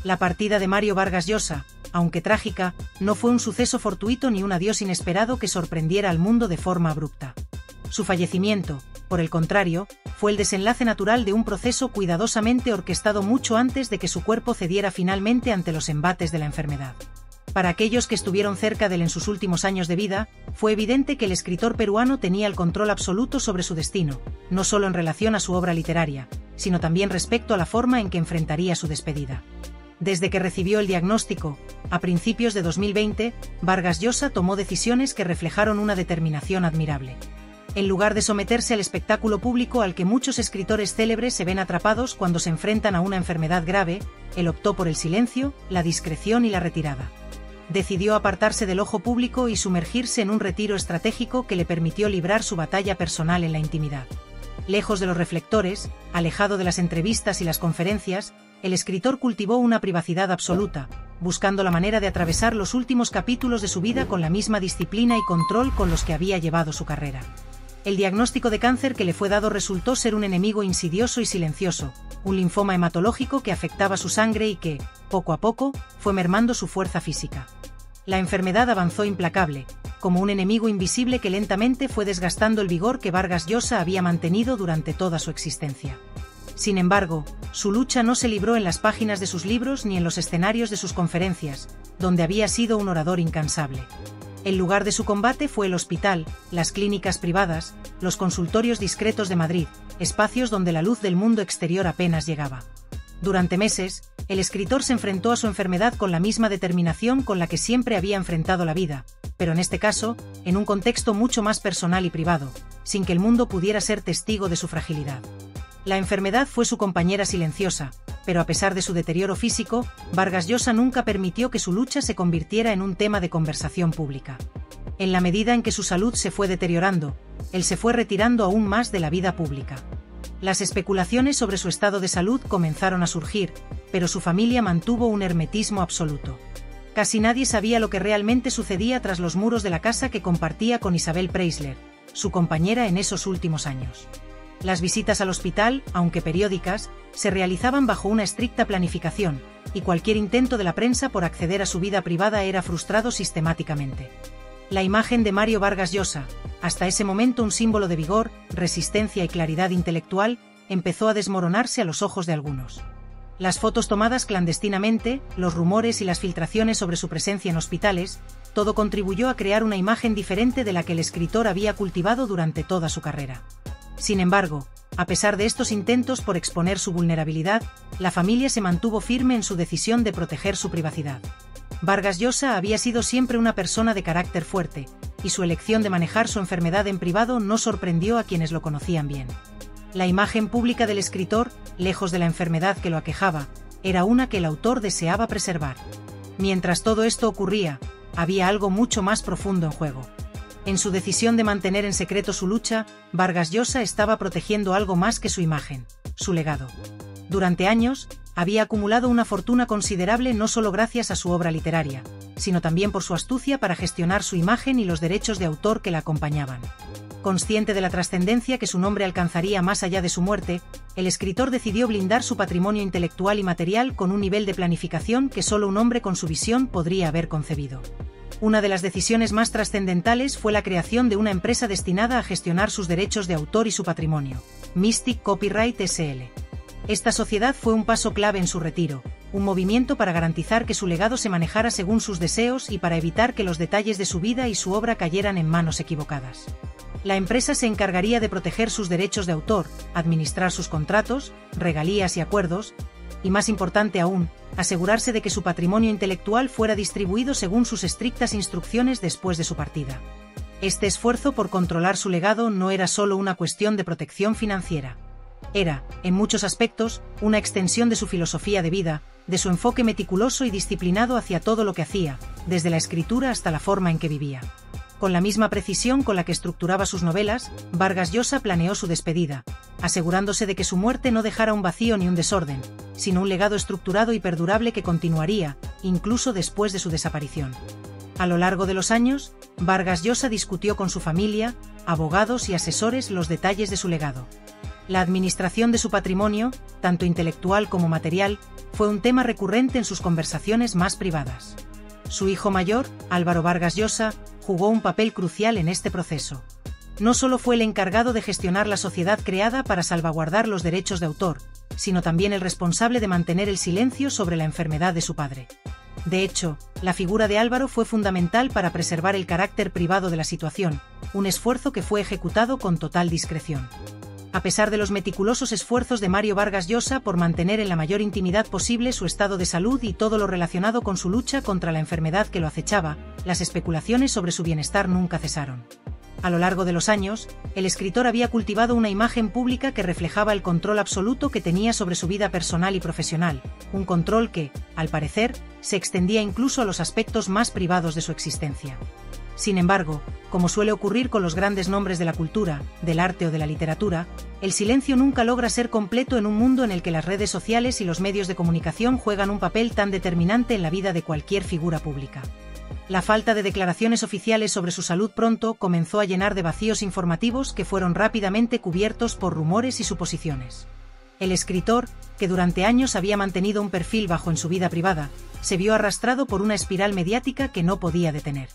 La partida de Mario Vargas Llosa, aunque trágica, no fue un suceso fortuito ni un adiós inesperado que sorprendiera al mundo de forma abrupta. Su fallecimiento, por el contrario, fue el desenlace natural de un proceso cuidadosamente orquestado mucho antes de que su cuerpo cediera finalmente ante los embates de la enfermedad. Para aquellos que estuvieron cerca de él en sus últimos años de vida, fue evidente que el escritor peruano tenía el control absoluto sobre su destino, no solo en relación a su obra literaria, sino también respecto a la forma en que enfrentaría su despedida. Desde que recibió el diagnóstico, a principios de 2020, Vargas Llosa tomó decisiones que reflejaron una determinación admirable. En lugar de someterse al espectáculo público al que muchos escritores célebres se ven atrapados cuando se enfrentan a una enfermedad grave, él optó por el silencio, la discreción y la retirada. Decidió apartarse del ojo público y sumergirse en un retiro estratégico que le permitió librar su batalla personal en la intimidad. Lejos de los reflectores, alejado de las entrevistas y las conferencias, el escritor cultivó una privacidad absoluta, buscando la manera de atravesar los últimos capítulos de su vida con la misma disciplina y control con los que había llevado su carrera. El diagnóstico de cáncer que le fue dado resultó ser un enemigo insidioso y silencioso, un linfoma hematológico que afectaba su sangre y que, poco a poco, fue mermando su fuerza física. La enfermedad avanzó implacable, como un enemigo invisible que lentamente fue desgastando el vigor que Vargas Llosa había mantenido durante toda su existencia. Sin embargo, su lucha no se libró en las páginas de sus libros ni en los escenarios de sus conferencias, donde había sido un orador incansable. El lugar de su combate fue el hospital, las clínicas privadas, los consultorios discretos de Madrid, espacios donde la luz del mundo exterior apenas llegaba. Durante meses, el escritor se enfrentó a su enfermedad con la misma determinación con la que siempre había enfrentado la vida, pero en este caso, en un contexto mucho más personal y privado, sin que el mundo pudiera ser testigo de su fragilidad. La enfermedad fue su compañera silenciosa, pero a pesar de su deterioro físico, Vargas Llosa nunca permitió que su lucha se convirtiera en un tema de conversación pública. En la medida en que su salud se fue deteriorando, él se fue retirando aún más de la vida pública. Las especulaciones sobre su estado de salud comenzaron a surgir, pero su familia mantuvo un hermetismo absoluto. Casi nadie sabía lo que realmente sucedía tras los muros de la casa que compartía con Isabel Preisler, su compañera en esos últimos años. Las visitas al hospital, aunque periódicas, se realizaban bajo una estricta planificación, y cualquier intento de la prensa por acceder a su vida privada era frustrado sistemáticamente. La imagen de Mario Vargas Llosa, hasta ese momento un símbolo de vigor, resistencia y claridad intelectual, empezó a desmoronarse a los ojos de algunos. Las fotos tomadas clandestinamente, los rumores y las filtraciones sobre su presencia en hospitales, todo contribuyó a crear una imagen diferente de la que el escritor había cultivado durante toda su carrera. Sin embargo, a pesar de estos intentos por exponer su vulnerabilidad, la familia se mantuvo firme en su decisión de proteger su privacidad. Vargas Llosa había sido siempre una persona de carácter fuerte, y su elección de manejar su enfermedad en privado no sorprendió a quienes lo conocían bien. La imagen pública del escritor, lejos de la enfermedad que lo aquejaba, era una que el autor deseaba preservar. Mientras todo esto ocurría, había algo mucho más profundo en juego. En su decisión de mantener en secreto su lucha, Vargas Llosa estaba protegiendo algo más que su imagen, su legado. Durante años, había acumulado una fortuna considerable no solo gracias a su obra literaria, sino también por su astucia para gestionar su imagen y los derechos de autor que la acompañaban. Consciente de la trascendencia que su nombre alcanzaría más allá de su muerte, el escritor decidió blindar su patrimonio intelectual y material con un nivel de planificación que solo un hombre con su visión podría haber concebido. Una de las decisiones más trascendentales fue la creación de una empresa destinada a gestionar sus derechos de autor y su patrimonio, Mystic Copyright S.L. Esta sociedad fue un paso clave en su retiro, un movimiento para garantizar que su legado se manejara según sus deseos y para evitar que los detalles de su vida y su obra cayeran en manos equivocadas. La empresa se encargaría de proteger sus derechos de autor, administrar sus contratos, regalías y acuerdos, y más importante aún, asegurarse de que su patrimonio intelectual fuera distribuido según sus estrictas instrucciones después de su partida. Este esfuerzo por controlar su legado no era solo una cuestión de protección financiera. Era, en muchos aspectos, una extensión de su filosofía de vida, de su enfoque meticuloso y disciplinado hacia todo lo que hacía, desde la escritura hasta la forma en que vivía. Con la misma precisión con la que estructuraba sus novelas, Vargas Llosa planeó su despedida, asegurándose de que su muerte no dejara un vacío ni un desorden, sino un legado estructurado y perdurable que continuaría, incluso después de su desaparición. A lo largo de los años, Vargas Llosa discutió con su familia, abogados y asesores los detalles de su legado. La administración de su patrimonio, tanto intelectual como material, fue un tema recurrente en sus conversaciones más privadas. Su hijo mayor, Álvaro Vargas Llosa, jugó un papel crucial en este proceso. No solo fue el encargado de gestionar la sociedad creada para salvaguardar los derechos de autor, sino también el responsable de mantener el silencio sobre la enfermedad de su padre. De hecho, la figura de Álvaro fue fundamental para preservar el carácter privado de la situación, un esfuerzo que fue ejecutado con total discreción. A pesar de los meticulosos esfuerzos de Mario Vargas Llosa por mantener en la mayor intimidad posible su estado de salud y todo lo relacionado con su lucha contra la enfermedad que lo acechaba, las especulaciones sobre su bienestar nunca cesaron. A lo largo de los años, el escritor había cultivado una imagen pública que reflejaba el control absoluto que tenía sobre su vida personal y profesional, un control que, al parecer, se extendía incluso a los aspectos más privados de su existencia. Sin embargo, como suele ocurrir con los grandes nombres de la cultura, del arte o de la literatura, el silencio nunca logra ser completo en un mundo en el que las redes sociales y los medios de comunicación juegan un papel tan determinante en la vida de cualquier figura pública. La falta de declaraciones oficiales sobre su salud pronto comenzó a llenar de vacíos informativos que fueron rápidamente cubiertos por rumores y suposiciones. El escritor, que durante años había mantenido un perfil bajo en su vida privada, se vio arrastrado por una espiral mediática que no podía detener.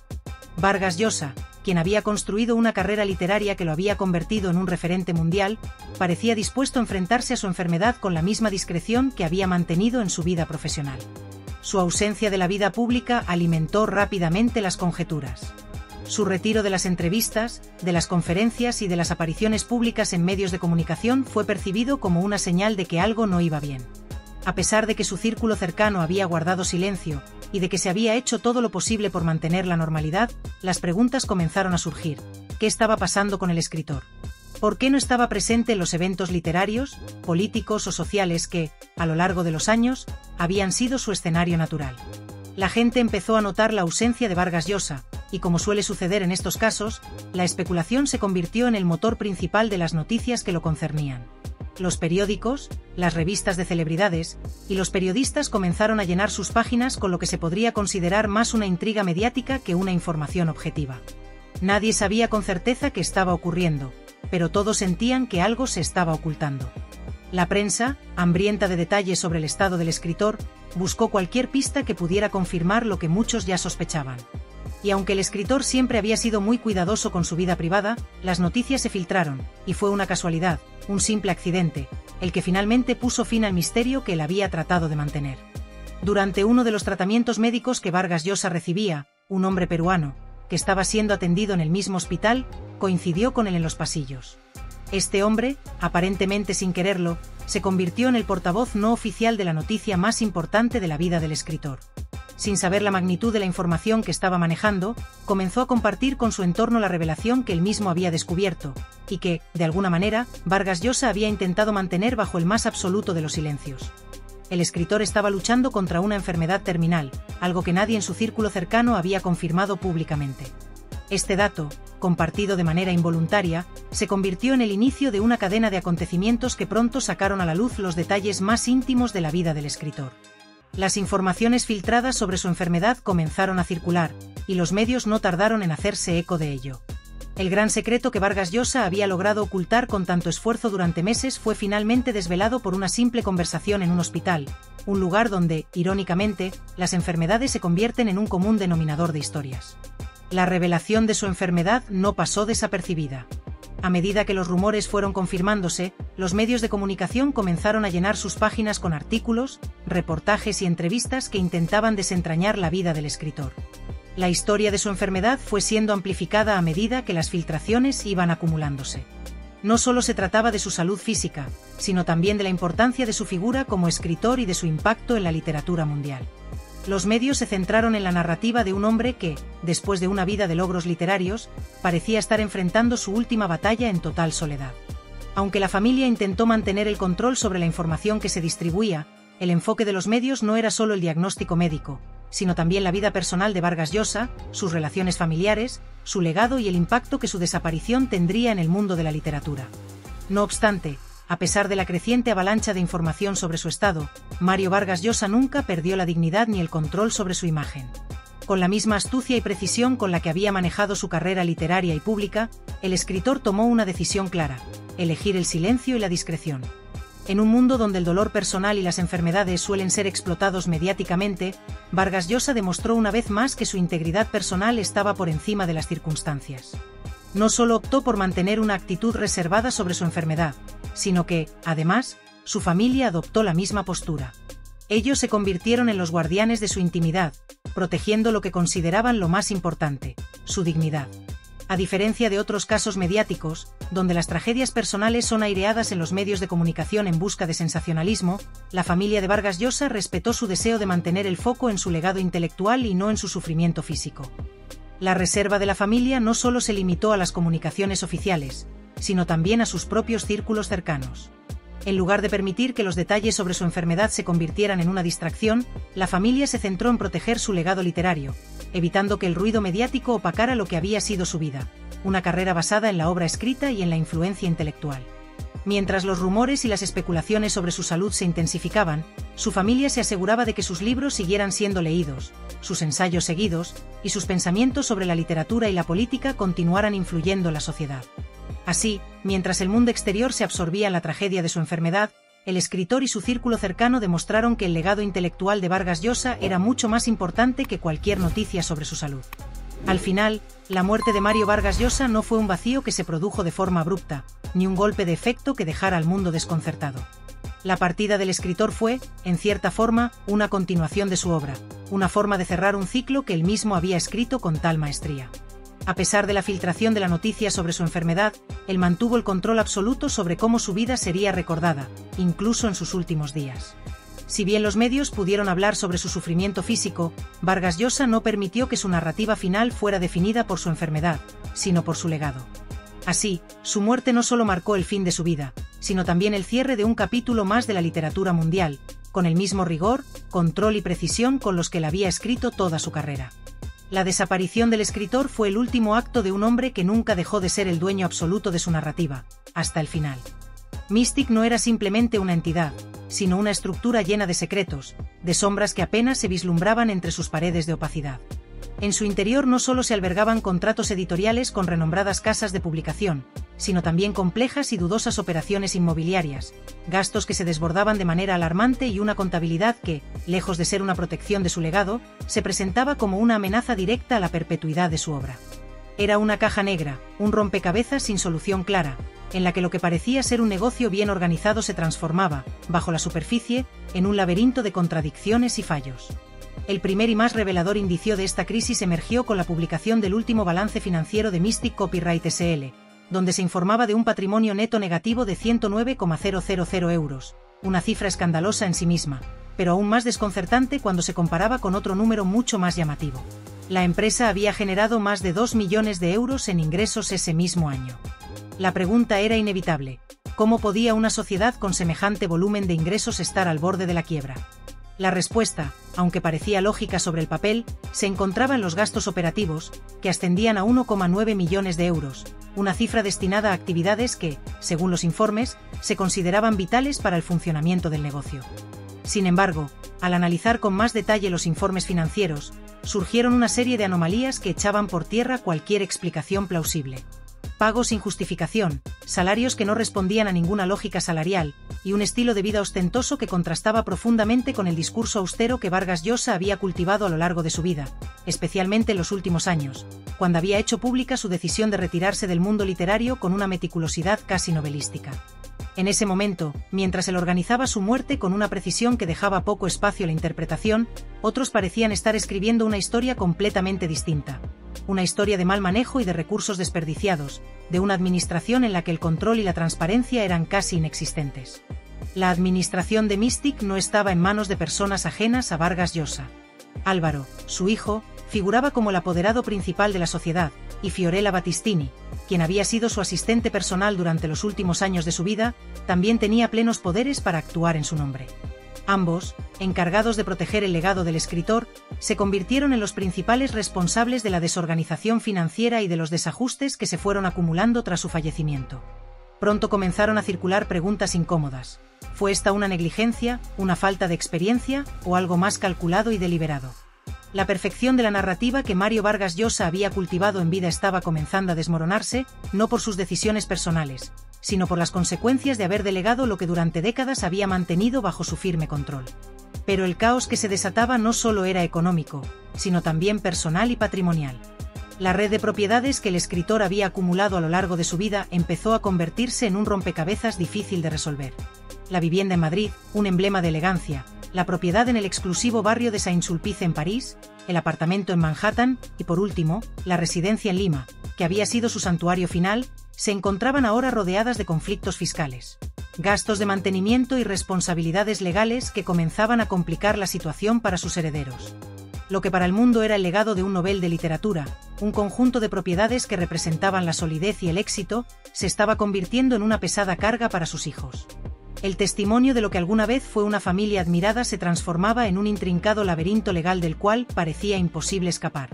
Vargas Llosa, quien había construido una carrera literaria que lo había convertido en un referente mundial, parecía dispuesto a enfrentarse a su enfermedad con la misma discreción que había mantenido en su vida profesional. Su ausencia de la vida pública alimentó rápidamente las conjeturas. Su retiro de las entrevistas, de las conferencias y de las apariciones públicas en medios de comunicación fue percibido como una señal de que algo no iba bien. A pesar de que su círculo cercano había guardado silencio, y de que se había hecho todo lo posible por mantener la normalidad, las preguntas comenzaron a surgir. ¿Qué estaba pasando con el escritor? ¿Por qué no estaba presente en los eventos literarios, políticos o sociales que, a lo largo de los años, habían sido su escenario natural? La gente empezó a notar la ausencia de Vargas Llosa, y como suele suceder en estos casos, la especulación se convirtió en el motor principal de las noticias que lo concernían. Los periódicos, las revistas de celebridades y los periodistas comenzaron a llenar sus páginas con lo que se podría considerar más una intriga mediática que una información objetiva. Nadie sabía con certeza qué estaba ocurriendo, pero todos sentían que algo se estaba ocultando. La prensa, hambrienta de detalles sobre el estado del escritor, buscó cualquier pista que pudiera confirmar lo que muchos ya sospechaban. Y aunque el escritor siempre había sido muy cuidadoso con su vida privada, las noticias se filtraron, y fue una casualidad, un simple accidente, el que finalmente puso fin al misterio que él había tratado de mantener. Durante uno de los tratamientos médicos que Vargas Llosa recibía, un hombre peruano, que estaba siendo atendido en el mismo hospital, coincidió con él en los pasillos. Este hombre, aparentemente sin quererlo, se convirtió en el portavoz no oficial de la noticia más importante de la vida del escritor. Sin saber la magnitud de la información que estaba manejando, comenzó a compartir con su entorno la revelación que él mismo había descubierto, y que, de alguna manera, Vargas Llosa había intentado mantener bajo el más absoluto de los silencios. El escritor estaba luchando contra una enfermedad terminal, algo que nadie en su círculo cercano había confirmado públicamente. Este dato, compartido de manera involuntaria, se convirtió en el inicio de una cadena de acontecimientos que pronto sacaron a la luz los detalles más íntimos de la vida del escritor. Las informaciones filtradas sobre su enfermedad comenzaron a circular, y los medios no tardaron en hacerse eco de ello. El gran secreto que Vargas Llosa había logrado ocultar con tanto esfuerzo durante meses fue finalmente desvelado por una simple conversación en un hospital, un lugar donde, irónicamente, las enfermedades se convierten en un común denominador de historias. La revelación de su enfermedad no pasó desapercibida. A medida que los rumores fueron confirmándose, los medios de comunicación comenzaron a llenar sus páginas con artículos, reportajes y entrevistas que intentaban desentrañar la vida del escritor. La historia de su enfermedad fue siendo amplificada a medida que las filtraciones iban acumulándose. No solo se trataba de su salud física, sino también de la importancia de su figura como escritor y de su impacto en la literatura mundial. Los medios se centraron en la narrativa de un hombre que, después de una vida de logros literarios, parecía estar enfrentando su última batalla en total soledad. Aunque la familia intentó mantener el control sobre la información que se distribuía, el enfoque de los medios no era solo el diagnóstico médico, sino también la vida personal de Vargas Llosa, sus relaciones familiares, su legado y el impacto que su desaparición tendría en el mundo de la literatura. No obstante, a pesar de la creciente avalancha de información sobre su estado, Mario Vargas Llosa nunca perdió la dignidad ni el control sobre su imagen. Con la misma astucia y precisión con la que había manejado su carrera literaria y pública, el escritor tomó una decisión clara: elegir el silencio y la discreción. En un mundo donde el dolor personal y las enfermedades suelen ser explotados mediáticamente, Vargas Llosa demostró una vez más que su integridad personal estaba por encima de las circunstancias. No solo optó por mantener una actitud reservada sobre su enfermedad, sino que, además, su familia adoptó la misma postura. Ellos se convirtieron en los guardianes de su intimidad, protegiendo lo que consideraban lo más importante, su dignidad. A diferencia de otros casos mediáticos, donde las tragedias personales son aireadas en los medios de comunicación en busca de sensacionalismo, la familia de Vargas Llosa respetó su deseo de mantener el foco en su legado intelectual y no en su sufrimiento físico. La reserva de la familia no solo se limitó a las comunicaciones oficiales, sino también a sus propios círculos cercanos. En lugar de permitir que los detalles sobre su enfermedad se convirtieran en una distracción, la familia se centró en proteger su legado literario, evitando que el ruido mediático opacara lo que había sido su vida, una carrera basada en la obra escrita y en la influencia intelectual. Mientras los rumores y las especulaciones sobre su salud se intensificaban, su familia se aseguraba de que sus libros siguieran siendo leídos, sus ensayos seguidos, y sus pensamientos sobre la literatura y la política continuaran influyendo en la sociedad. Así, mientras el mundo exterior se absorbía en la tragedia de su enfermedad, el escritor y su círculo cercano demostraron que el legado intelectual de Vargas Llosa era mucho más importante que cualquier noticia sobre su salud. Al final, la muerte de Mario Vargas Llosa no fue un vacío que se produjo de forma abrupta, ni un golpe de efecto que dejara al mundo desconcertado. La partida del escritor fue, en cierta forma, una continuación de su obra, una forma de cerrar un ciclo que él mismo había escrito con tal maestría. A pesar de la filtración de la noticia sobre su enfermedad, él mantuvo el control absoluto sobre cómo su vida sería recordada, incluso en sus últimos días. Si bien los medios pudieron hablar sobre su sufrimiento físico, Vargas Llosa no permitió que su narrativa final fuera definida por su enfermedad, sino por su legado. Así, su muerte no solo marcó el fin de su vida, sino también el cierre de un capítulo más de la literatura mundial, con el mismo rigor, control y precisión con los que él había escrito toda su carrera. La desaparición del escritor fue el último acto de un hombre que nunca dejó de ser el dueño absoluto de su narrativa, hasta el final. Mystic no era simplemente una entidad, sino una estructura llena de secretos, de sombras que apenas se vislumbraban entre sus paredes de opacidad. En su interior no solo se albergaban contratos editoriales con renombradas casas de publicación, sino también complejas y dudosas operaciones inmobiliarias, gastos que se desbordaban de manera alarmante y una contabilidad que, lejos de ser una protección de su legado, se presentaba como una amenaza directa a la perpetuidad de su obra. Era una caja negra, un rompecabezas sin solución clara, en la que lo que parecía ser un negocio bien organizado se transformaba, bajo la superficie, en un laberinto de contradicciones y fallos. El primer y más revelador indicio de esta crisis emergió con la publicación del último balance financiero de Mystic Copyright SL, donde se informaba de un patrimonio neto negativo de 109,000 euros, una cifra escandalosa en sí misma, pero aún más desconcertante cuando se comparaba con otro número mucho más llamativo. La empresa había generado más de 2 millones de euros en ingresos ese mismo año. La pregunta era inevitable: ¿cómo podía una sociedad con semejante volumen de ingresos estar al borde de la quiebra? La respuesta, aunque parecía lógica sobre el papel, se encontraba en los gastos operativos, que ascendían a 1,9 millones de euros, una cifra destinada a actividades que, según los informes, se consideraban vitales para el funcionamiento del negocio. Sin embargo, al analizar con más detalle los informes financieros, surgieron una serie de anomalías que echaban por tierra cualquier explicación plausible. Pagos sin justificación, salarios que no respondían a ninguna lógica salarial, y un estilo de vida ostentoso que contrastaba profundamente con el discurso austero que Vargas Llosa había cultivado a lo largo de su vida, especialmente en los últimos años, cuando había hecho pública su decisión de retirarse del mundo literario con una meticulosidad casi novelística. En ese momento, mientras él organizaba su muerte con una precisión que dejaba poco espacio a la interpretación, otros parecían estar escribiendo una historia completamente distinta. Una historia de mal manejo y de recursos desperdiciados, de una administración en la que el control y la transparencia eran casi inexistentes. La administración de Mystic no estaba en manos de personas ajenas a Vargas Llosa. Álvaro, su hijo, figuraba como el apoderado principal de la sociedad, y Fiorella Battistini, quien había sido su asistente personal durante los últimos años de su vida, también tenía plenos poderes para actuar en su nombre. Ambos, encargados de proteger el legado del escritor, se convirtieron en los principales responsables de la desorganización financiera y de los desajustes que se fueron acumulando tras su fallecimiento. Pronto comenzaron a circular preguntas incómodas. ¿Fue esta una negligencia, una falta de experiencia, o algo más calculado y deliberado? La perfección de la narrativa que Mario Vargas Llosa había cultivado en vida estaba comenzando a desmoronarse, no por sus decisiones personales, sino por las consecuencias de haber delegado lo que durante décadas había mantenido bajo su firme control. Pero el caos que se desataba no solo era económico, sino también personal y patrimonial. La red de propiedades que el escritor había acumulado a lo largo de su vida empezó a convertirse en un rompecabezas difícil de resolver. La vivienda en Madrid, un emblema de elegancia, la propiedad en el exclusivo barrio de Saint-Sulpice en París, el apartamento en Manhattan y, por último, la residencia en Lima, que había sido su santuario final, se encontraban ahora rodeadas de conflictos fiscales, gastos de mantenimiento y responsabilidades legales que comenzaban a complicar la situación para sus herederos. Lo que para el mundo era el legado de un Nobel de literatura, un conjunto de propiedades que representaban la solidez y el éxito, se estaba convirtiendo en una pesada carga para sus hijos. El testimonio de lo que alguna vez fue una familia admirada se transformaba en un intrincado laberinto legal del cual parecía imposible escapar.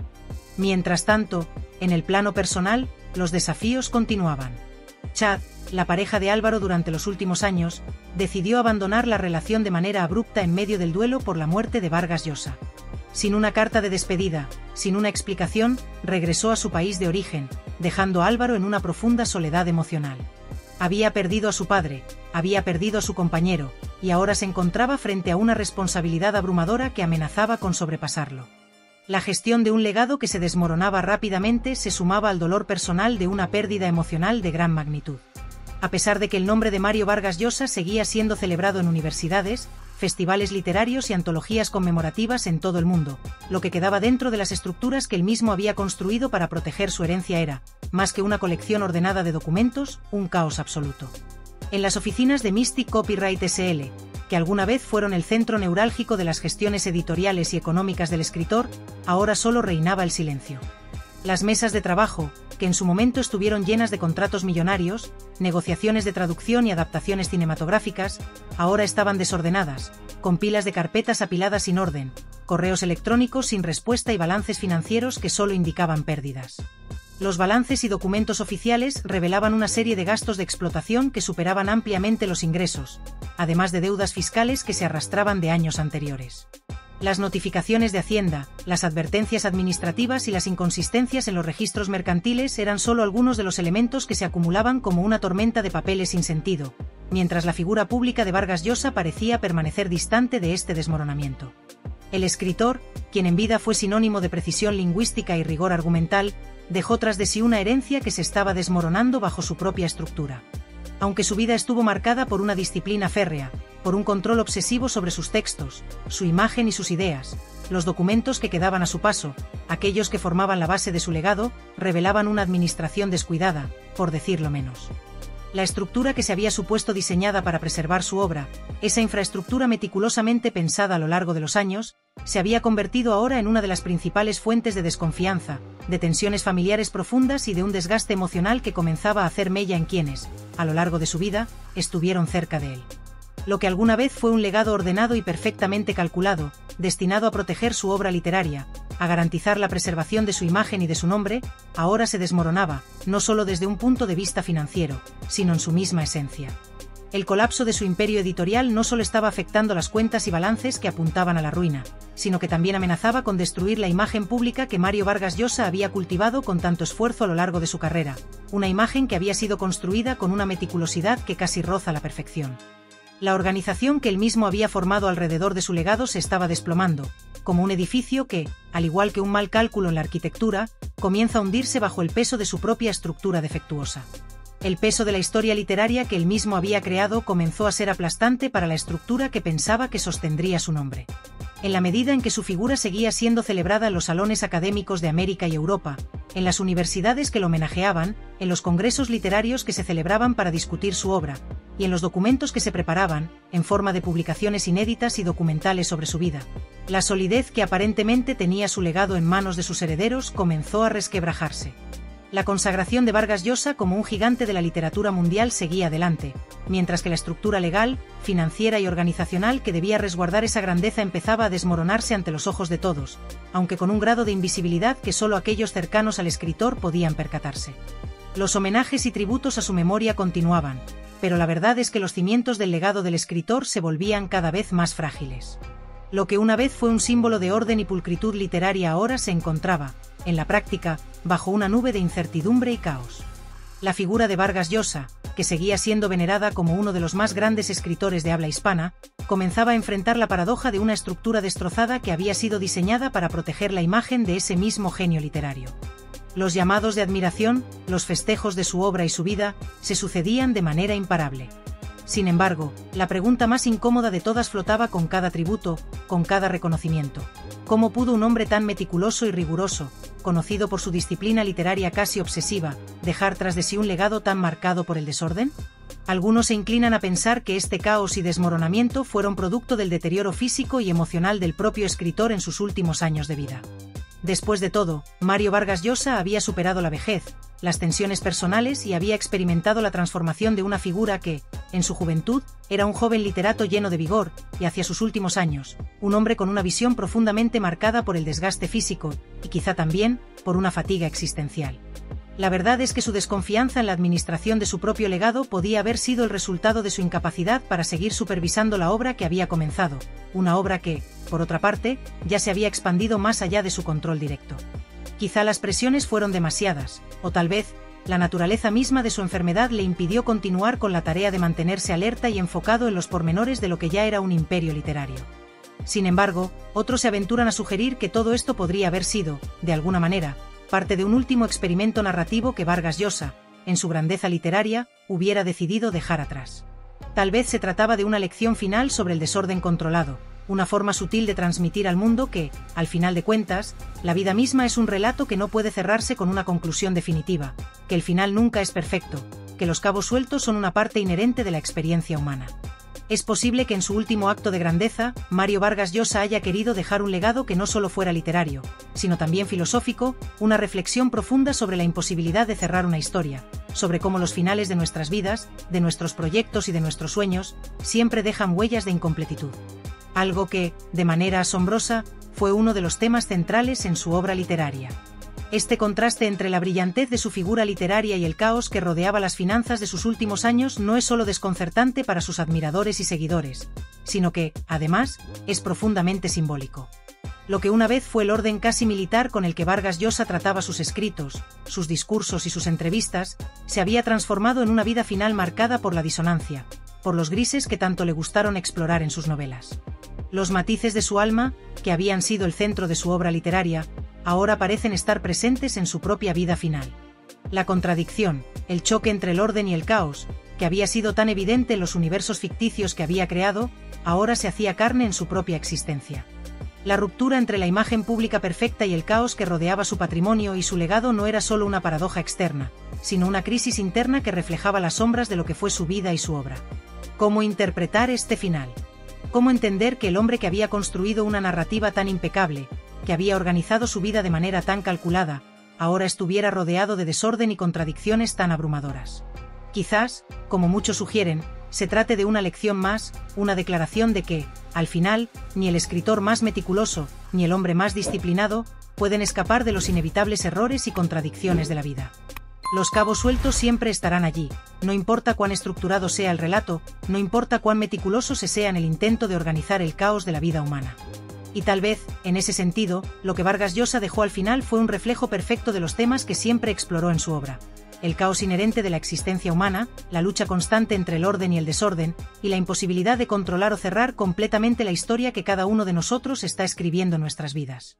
Mientras tanto, en el plano personal, los desafíos continuaban. Chad, la pareja de Álvaro durante los últimos años, decidió abandonar la relación de manera abrupta en medio del duelo por la muerte de Vargas Llosa. Sin una carta de despedida, sin una explicación, regresó a su país de origen, dejando a Álvaro en una profunda soledad emocional. Había perdido a su padre, había perdido a su compañero, y ahora se encontraba frente a una responsabilidad abrumadora que amenazaba con sobrepasarlo. La gestión de un legado que se desmoronaba rápidamente se sumaba al dolor personal de una pérdida emocional de gran magnitud. A pesar de que el nombre de Mario Vargas Llosa seguía siendo celebrado en universidades, festivales literarios y antologías conmemorativas en todo el mundo, lo que quedaba dentro de las estructuras que él mismo había construido para proteger su herencia era, más que una colección ordenada de documentos, un caos absoluto. En las oficinas de Mystic Copyright S.L., que alguna vez fueron el centro neurálgico de las gestiones editoriales y económicas del escritor, ahora solo reinaba el silencio. Las mesas de trabajo, que en su momento estuvieron llenas de contratos millonarios, negociaciones de traducción y adaptaciones cinematográficas, ahora estaban desordenadas, con pilas de carpetas apiladas sin orden, correos electrónicos sin respuesta y balances financieros que solo indicaban pérdidas. Los balances y documentos oficiales revelaban una serie de gastos de explotación que superaban ampliamente los ingresos, además de deudas fiscales que se arrastraban de años anteriores. Las notificaciones de Hacienda, las advertencias administrativas y las inconsistencias en los registros mercantiles eran solo algunos de los elementos que se acumulaban como una tormenta de papeles sin sentido, mientras la figura pública de Vargas Llosa parecía permanecer distante de este desmoronamiento. El escritor, quien en vida fue sinónimo de precisión lingüística y rigor argumental, dejó tras de sí una herencia que se estaba desmoronando bajo su propia estructura. Aunque su vida estuvo marcada por una disciplina férrea, por un control obsesivo sobre sus textos, su imagen y sus ideas, los documentos que quedaban a su paso, aquellos que formaban la base de su legado, revelaban una administración descuidada, por decirlo menos. La estructura que se había supuesto diseñada para preservar su obra, esa infraestructura meticulosamente pensada a lo largo de los años, se había convertido ahora en una de las principales fuentes de desconfianza, de tensiones familiares profundas y de un desgaste emocional que comenzaba a hacer mella en quienes, a lo largo de su vida, estuvieron cerca de él. Lo que alguna vez fue un legado ordenado y perfectamente calculado, destinado a proteger su obra literaria, a garantizar la preservación de su imagen y de su nombre, ahora se desmoronaba, no solo desde un punto de vista financiero, sino en su misma esencia. El colapso de su imperio editorial no solo estaba afectando las cuentas y balances que apuntaban a la ruina, sino que también amenazaba con destruir la imagen pública que Mario Vargas Llosa había cultivado con tanto esfuerzo a lo largo de su carrera, una imagen que había sido construida con una meticulosidad que casi roza la perfección. La organización que él mismo había formado alrededor de su legado se estaba desplomando, como un edificio que, al igual que un mal cálculo en la arquitectura, comienza a hundirse bajo el peso de su propia estructura defectuosa. El peso de la historia literaria que él mismo había creado comenzó a ser aplastante para la estructura que pensaba que sostendría su nombre. En la medida en que su figura seguía siendo celebrada en los salones académicos de América y Europa, en las universidades que lo homenajeaban, en los congresos literarios que se celebraban para discutir su obra, y en los documentos que se preparaban, en forma de publicaciones inéditas y documentales sobre su vida, la solidez que aparentemente tenía su legado en manos de sus herederos comenzó a resquebrajarse. La consagración de Vargas Llosa como un gigante de la literatura mundial seguía adelante, mientras que la estructura legal, financiera y organizacional que debía resguardar esa grandeza empezaba a desmoronarse ante los ojos de todos, aunque con un grado de invisibilidad que solo aquellos cercanos al escritor podían percatarse. Los homenajes y tributos a su memoria continuaban, pero la verdad es que los cimientos del legado del escritor se volvían cada vez más frágiles. Lo que una vez fue un símbolo de orden y pulcritud literaria ahora se encontraba, en la práctica, bajo una nube de incertidumbre y caos. La figura de Vargas Llosa, que seguía siendo venerada como uno de los más grandes escritores de habla hispana, comenzaba a enfrentar la paradoja de una estructura destrozada que había sido diseñada para proteger la imagen de ese mismo genio literario. Los llamados de admiración, los festejos de su obra y su vida, se sucedían de manera imparable. Sin embargo, la pregunta más incómoda de todas flotaba con cada tributo, con cada reconocimiento. ¿Cómo pudo un hombre tan meticuloso y riguroso, conocido por su disciplina literaria casi obsesiva, dejar tras de sí un legado tan marcado por el desorden? Algunos se inclinan a pensar que este caos y desmoronamiento fueron producto del deterioro físico y emocional del propio escritor en sus últimos años de vida. Después de todo, Mario Vargas Llosa había superado la vejez, las tensiones personales y había experimentado la transformación de una figura que, en su juventud, era un joven literato lleno de vigor, y hacia sus últimos años, un hombre con una visión profundamente marcada por el desgaste físico, y quizá también, por una fatiga existencial. La verdad es que su desconfianza en la administración de su propio legado podía haber sido el resultado de su incapacidad para seguir supervisando la obra que había comenzado, una obra que, por otra parte, ya se había expandido más allá de su control directo. Quizá las presiones fueron demasiadas, o tal vez, la naturaleza misma de su enfermedad le impidió continuar con la tarea de mantenerse alerta y enfocado en los pormenores de lo que ya era un imperio literario. Sin embargo, otros se aventuran a sugerir que todo esto podría haber sido, de alguna manera, parte de un último experimento narrativo que Vargas Llosa, en su grandeza literaria, hubiera decidido dejar atrás. Tal vez se trataba de una lección final sobre el desorden controlado, una forma sutil de transmitir al mundo que, al final de cuentas, la vida misma es un relato que no puede cerrarse con una conclusión definitiva, que el final nunca es perfecto, que los cabos sueltos son una parte inherente de la experiencia humana. Es posible que en su último acto de grandeza, Mario Vargas Llosa haya querido dejar un legado que no solo fuera literario, sino también filosófico, una reflexión profunda sobre la imposibilidad de cerrar una historia, sobre cómo los finales de nuestras vidas, de nuestros proyectos y de nuestros sueños, siempre dejan huellas de incompletitud. Algo que, de manera asombrosa, fue uno de los temas centrales en su obra literaria. Este contraste entre la brillantez de su figura literaria y el caos que rodeaba las finanzas de sus últimos años no es solo desconcertante para sus admiradores y seguidores, sino que, además, es profundamente simbólico. Lo que una vez fue el orden casi militar con el que Vargas Llosa trataba sus escritos, sus discursos y sus entrevistas, se había transformado en una vida final marcada por la disonancia, por los grises que tanto le gustaron explorar en sus novelas. Los matices de su alma, que habían sido el centro de su obra literaria, ahora parecen estar presentes en su propia vida final. La contradicción, el choque entre el orden y el caos, que había sido tan evidente en los universos ficticios que había creado, ahora se hacía carne en su propia existencia. La ruptura entre la imagen pública perfecta y el caos que rodeaba su patrimonio y su legado no era solo una paradoja externa, sino una crisis interna que reflejaba las sombras de lo que fue su vida y su obra. ¿Cómo interpretar este final? ¿Cómo entender que el hombre que había construido una narrativa tan impecable, que había organizado su vida de manera tan calculada, ahora estuviera rodeado de desorden y contradicciones tan abrumadoras? Quizás, como muchos sugieren, se trate de una lección más, una declaración de que, al final, ni el escritor más meticuloso, ni el hombre más disciplinado, pueden escapar de los inevitables errores y contradicciones de la vida. Los cabos sueltos siempre estarán allí, no importa cuán estructurado sea el relato, no importa cuán meticuloso se sea en el intento de organizar el caos de la vida humana. Y tal vez, en ese sentido, lo que Vargas Llosa dejó al final fue un reflejo perfecto de los temas que siempre exploró en su obra: el caos inherente de la existencia humana, la lucha constante entre el orden y el desorden, y la imposibilidad de controlar o cerrar completamente la historia que cada uno de nosotros está escribiendo en nuestras vidas.